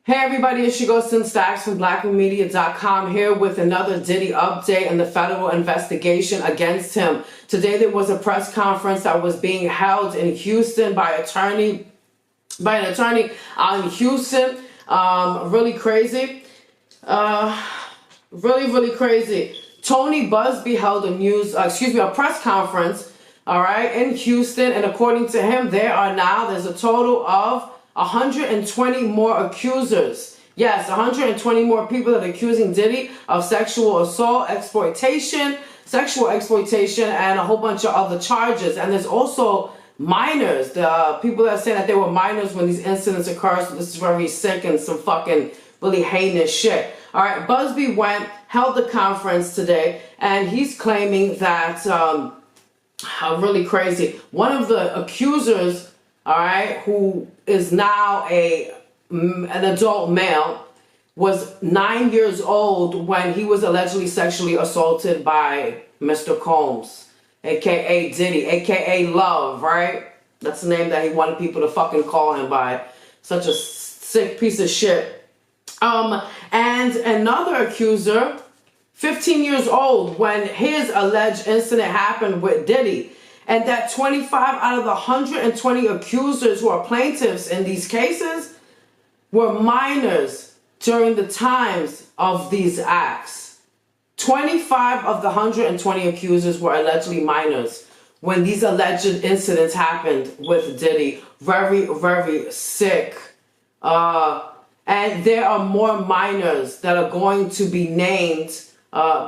Hey everybody, it's your girl Stacks from blackmedia.com here with another Diddy update and the federal investigation against him. Today there was a press conference that was being held in Houston by an attorney out in Houston. Really crazy. Really crazy. Tony Busby held a press conference, all right, in Houston, and according to him, there's a total of 120 more accusers. Yes, 120 more people that are accusing Diddy of sexual assault, sexual exploitation, and a whole bunch of other charges. And there's also minors. The people that say that they were minors when these incidents occurred. So this is very sick and some fucking really heinous shit. All right, Busby held the conference today, and he's claiming that really crazy. One of the accusers, all right, who is now an adult male, was 9 years old when he was allegedly sexually assaulted by Mr. Combs, aka Diddy, aka Love, right? That's the name that he wanted people to fucking call him by. Such a sick piece of shit. And another accuser, 15 years old, when his alleged incident happened with Diddy. And that 25 out of the 120 accusers who are plaintiffs in these cases were minors during the times of these acts. 25 of the 120 accusers were allegedly minors when these alleged incidents happened with Diddy. Very sick. And there are more minors that are going to be named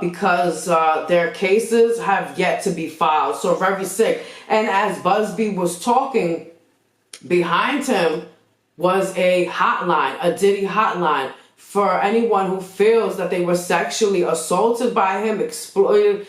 because their cases have yet to be filed. So very sick. And as Busby was talking, behind him was a hotline, a Diddy hotline, for anyone who feels that they were sexually assaulted by him, exploited,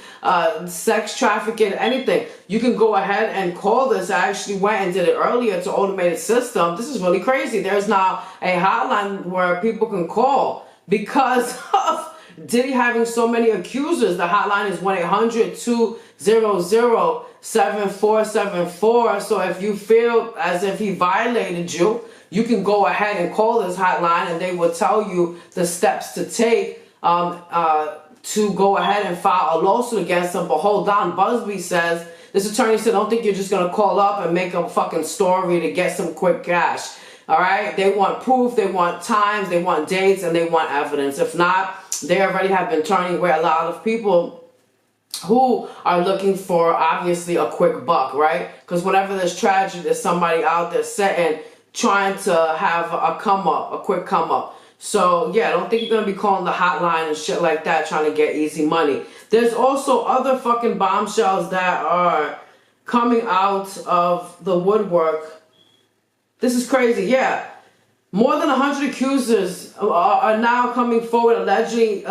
sex trafficked, anything. You can go ahead and call this. I actually went and did it earlier. It's an automated system. This is really crazy. There's now a hotline where people can call because of Diddy having so many accusers. The hotline is 1-800-200-7474. So if you feel as if he violated you, you can go ahead and call this hotline and they will tell you the steps to take to go ahead and file a lawsuit against him. But hold on, Busby says, this attorney said, don't think you're just going to call up and make a fucking story to get some quick cash. All right? They want proof, they want times, they want dates, and they want evidence. If not, they already have been turning away a lot of people who are looking for, obviously, a quick buck, right? Because whenever there's tragedy, there's somebody out there trying to have a quick come up. So yeah, I don't think you're going to be calling the hotline and shit like that trying to get easy money. There's also other fucking bombshells that are coming out of the woodwork. This is crazy, yeah. More than 100 accusers are now coming forward alleging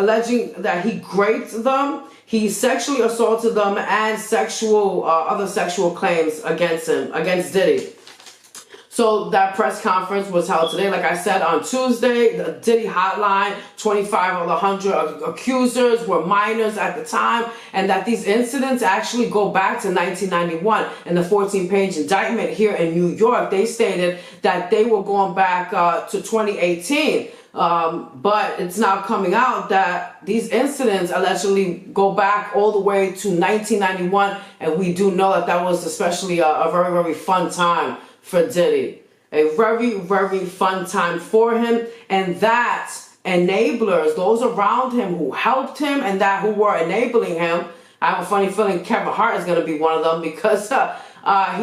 that he raped them, he sexually assaulted them, and other sexual claims against Diddy. So that press conference was held today, like I said, on Tuesday. The Diddy hotline, 25 of the 100 accusers were minors at the time, and that these incidents actually go back to 1991. In the 14-page indictment here in New York, they stated that they were going back to 2018. But it's now coming out that these incidents allegedly go back all the way to 1991, and we do know that was especially a very fun time for Diddy. A very fun time for him, and that enablers, those around him who helped him and who were enabling him, I have a funny feeling Kevin Hart is going to be one of them because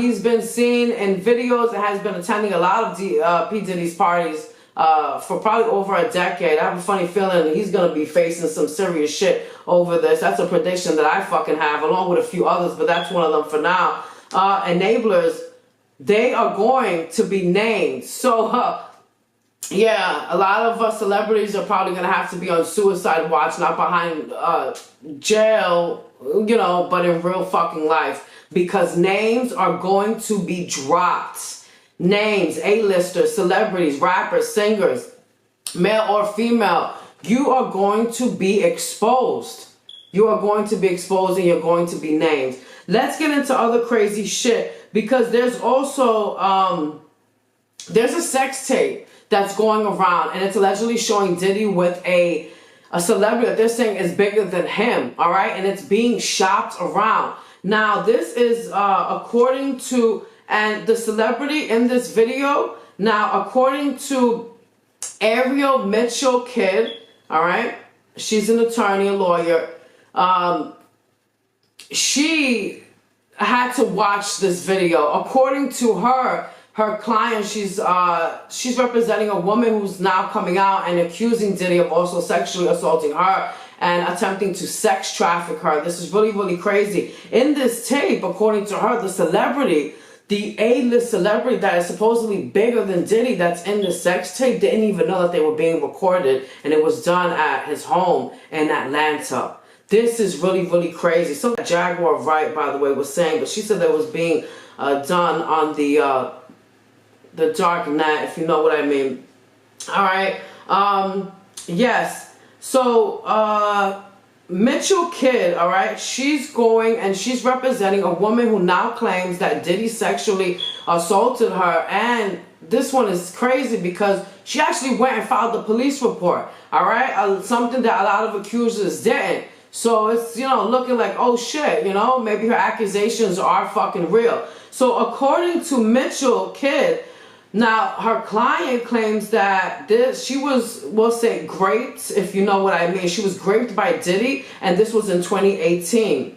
he's been seen in videos and has been attending a lot of P. Diddy's parties for probably over a decade. I have a funny feeling he's going to be facing some serious shit over this. That's a prediction that I fucking have, along with a few others, but that's one of them for now. Enablers, they are going to be named. So, yeah, a lot of us celebrities are probably going to have to be on suicide watch, not behind jail, but in real fucking life. Because names are going to be dropped. Names, A-listers, celebrities, rappers, singers, male or female. You are going to be exposed. You are going to be exposed and you're going to be named. Let's get into other crazy shit. Because there's also, there's a sex tape that's going around, and it's allegedly showing Diddy with a celebrity that they're saying is bigger than him, all right? And it's being shopped around. Now, this is according to, and the celebrity in this video, now, according to Ariel Mitchell Kidd, all right? She's an attorney, a lawyer. She had to watch this video. According to her client, she's representing a woman who's now coming out and accusing Diddy of also sexually assaulting her and attempting to sex traffic her. This is really, really crazy. In this tape, according to her, the celebrity, the A-list celebrity that is supposedly bigger than Diddy that's in the sex tape, didn't even know that they were being recorded, and it was done at his home in Atlanta. This is really, really crazy. So Jaguar Wright, by the way, was saying, but she said that was being done on the dark net, if you know what I mean. All right. Yes. So Mitchell Kidd, all right, she's going and she's representing a woman who now claims that Diddy sexually assaulted her. And this one is crazy because she actually went and filed a police report, all right, something that a lot of accusers didn't. So it's, you know, looking like, oh shit, you know, maybe her accusations are fucking real. So according to Mitchell Kidd, now her client claims that she was, we'll say, raped, if you know what I mean. She was raped by Diddy, and this was in 2018.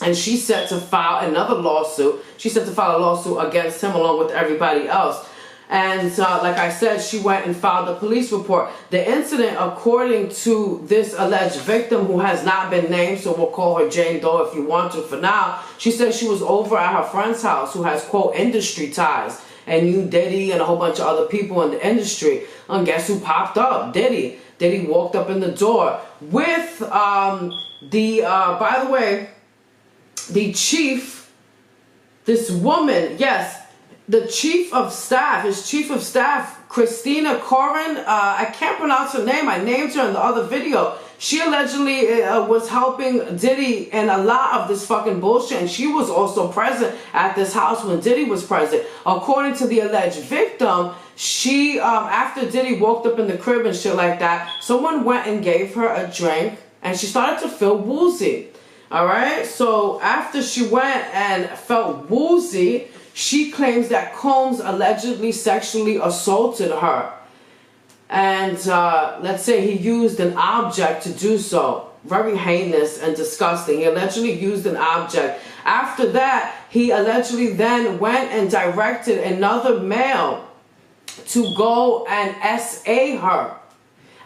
And she's set to file another lawsuit. She's set to file a lawsuit against him along with everybody else. And like I said, she went and filed a police report. The incident, according to this alleged victim who has not been named, so we'll call her Jane Doe if you want to for now, she said she was over at her friend's house who has, quote, industry ties and knew Diddy and a whole bunch of other people in the industry. And guess who popped up? Diddy. Diddy walked up in the door with by the way, the chief, this woman, yes, the chief of staff, his chief of staff, Christina Corin, I can't pronounce her name. I named her in the other video. She allegedly was helping Diddy in a lot of this fucking bullshit, and she was also present at this house when Diddy was present. According to the alleged victim, she, after Diddy walked up in the crib and shit like that, someone went and gave her a drink, and she started to feel woozy. All right? So after she went and felt woozy, she claims that Combs allegedly sexually assaulted her. And let's say he used an object to do so. Very heinous and disgusting. He allegedly used an object. After that, he allegedly then went and directed another male to go and SA her.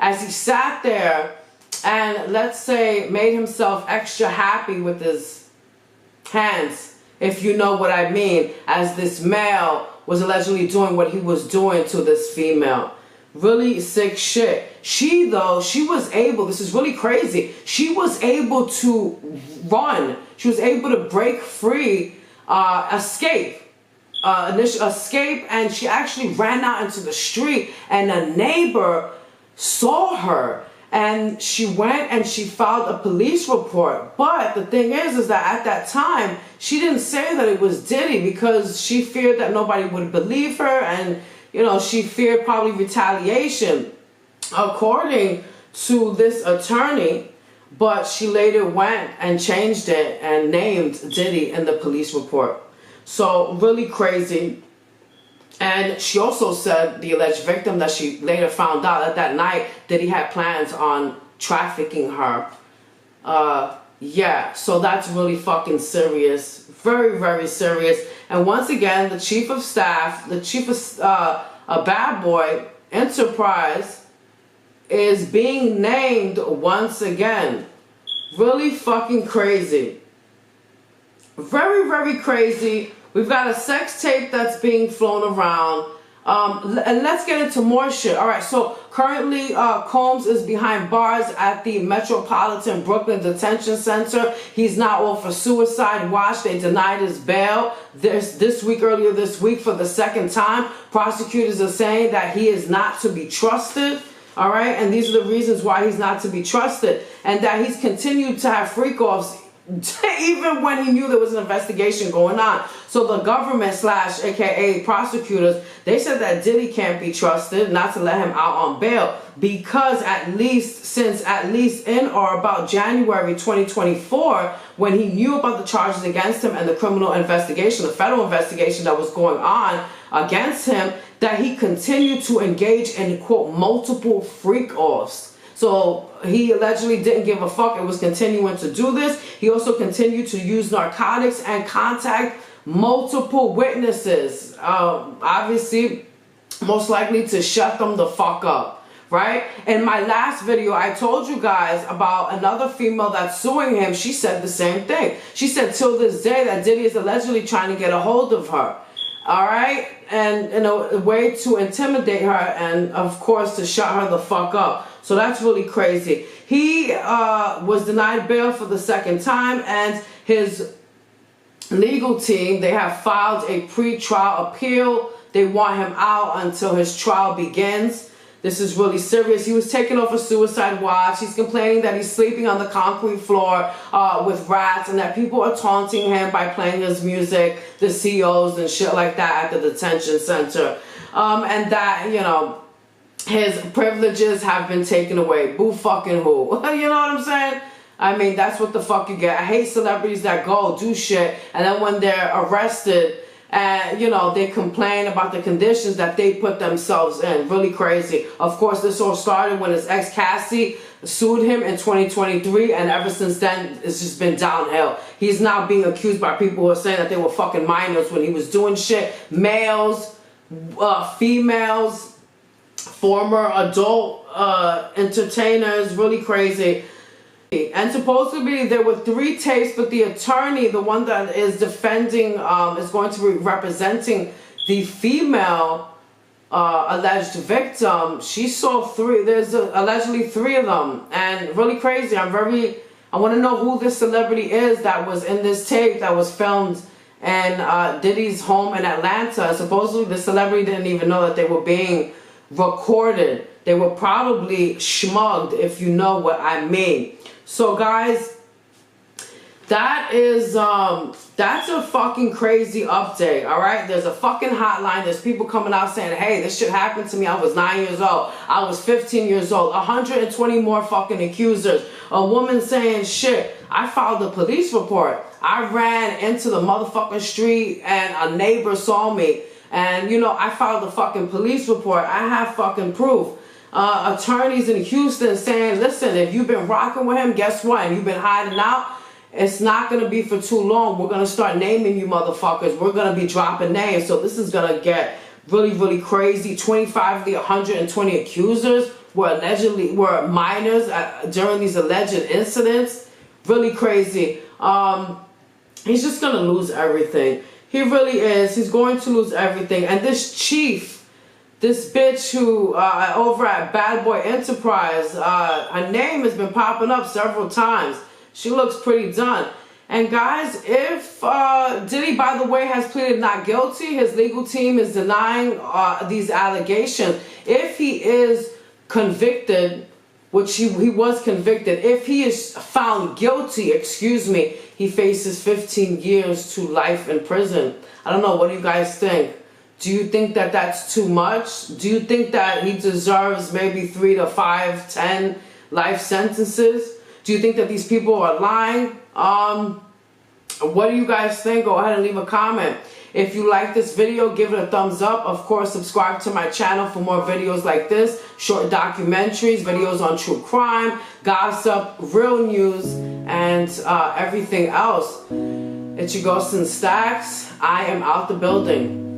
As he sat there and, let's say, made himself extra happy with his hands, if you know what I mean, as this male was allegedly doing what he was doing to this female. Really sick shit. She, though, she was able, this is really crazy, she was able to run. She was able to break free, escape, and she actually ran out into the street, and a neighbor saw her. And she went and she filed a police report. But the thing is that at that time, she didn't say that it was Diddy because she feared that nobody would believe her, and, you know, she feared probably retaliation, according to this attorney. But she later went and changed it and named Diddy in the police report. So really crazy. And she also said, the alleged victim, that she later found out that night Diddy had plans on trafficking her. Yeah, so that's really fucking serious. Very, very serious. And once again, the chief of staff, the chief of a bad boy enterprise is being named once again. Really fucking crazy. Very, very crazy. We've got a sex tape that's being flown around. And let's get into more shit. All right, so currently Combs is behind bars at the Metropolitan Brooklyn Detention Center. He's now off for suicide watch. They denied his bail earlier this week for the second time. Prosecutors are saying that he is not to be trusted. All right, and these are the reasons why he's not to be trusted, and that he's continued to have freak-offs even when he knew there was an investigation going on. So the government / aka prosecutors, they said that Diddy can't be trusted not to let him out on bail, because since at least in or about January 2024, when he knew about the charges against him and the criminal investigation, the federal investigation that was going on against him, that he continued to engage in, quote, multiple freak-offs. So he allegedly didn't give a fuck and was continuing to do this. He also continued to use narcotics and contact multiple witnesses. Obviously, most likely to shut them the fuck up, right? In my last video, I told you guys about another female that's suing him. She said the same thing. She said till this day that Diddy is allegedly trying to get a hold of her. All right? And in a way to intimidate her and, of course, to shut her the fuck up. So that's really crazy. He was denied bail for the second time, and his legal team, they have filed a pre-trial appeal. They want him out until his trial begins. This is really serious. He was taken off a suicide watch. He's complaining that he's sleeping on the concrete floor with rats, and that people are taunting him by playing his music, the COs and shit like that at the detention center. And that, you know, his privileges have been taken away. Boo fucking who? You know what I'm saying? I mean, that's what the fuck you get. I hate celebrities that go do shit, and then when they're arrested, and, you know, they complain about the conditions that they put themselves in. Really crazy. Of course, this all started when his ex Cassie sued him in 2023, and ever since then, it's just been downhill. He's now being accused by people who are saying that they were fucking minors when he was doing shit. Males, females, former adult entertainers. Really crazy. And supposedly there were 3 tapes, but the attorney, the one that is defending, is going to be representing the female alleged victim. She saw 3. There's allegedly 3 of them, and really crazy. I want to know who this celebrity is that was in this tape that was filmed in Diddy's home in Atlanta. Supposedly the celebrity didn't even know that they were being recorded. They were probably schmugged, if you know what I mean. So guys, that is that's a fucking crazy update. All right, there's a fucking hotline. There's people coming out saying, hey, this shit happened to me. I was 9 years old. I was 15 years old. 120 more fucking accusers. A woman saying, shit, I filed a police report. I ran into the motherfucking street and a neighbor saw me. And, you know, I filed a fucking police report. I have fucking proof. Attorneys in Houston saying, listen, if you've been rocking with him, guess what? And you've been hiding out, it's not going to be for too long. We're going to start naming you motherfuckers. We're going to be dropping names. So this is going to get really, really crazy. 25 of the 120 accusers were minors during these alleged incidents. Really crazy. He's just going to lose everything. He really is. He's going to lose everything. And this chief, this bitch who, over at Bad Boy Enterprise, her name has been popping up several times. She looks pretty done. And guys, if Diddy, by the way, has pleaded not guilty, his legal team is denying these allegations. If he is convicted, which he was convicted, if he is found guilty, he faces 15 years to life in prison. I don't know, what do you guys think? Do you think that that's too much? Do you think that he deserves maybe 3 to 5, 10 life sentences? Do you think that these people are lying? What do you guys think? Go ahead and leave a comment. If you like this video, give it a thumbs up. Of course, subscribe to my channel for more videos like this, short documentaries, videos on true crime, gossip, real news, and everything else. It's your Ghost and Stacks. I am out the building.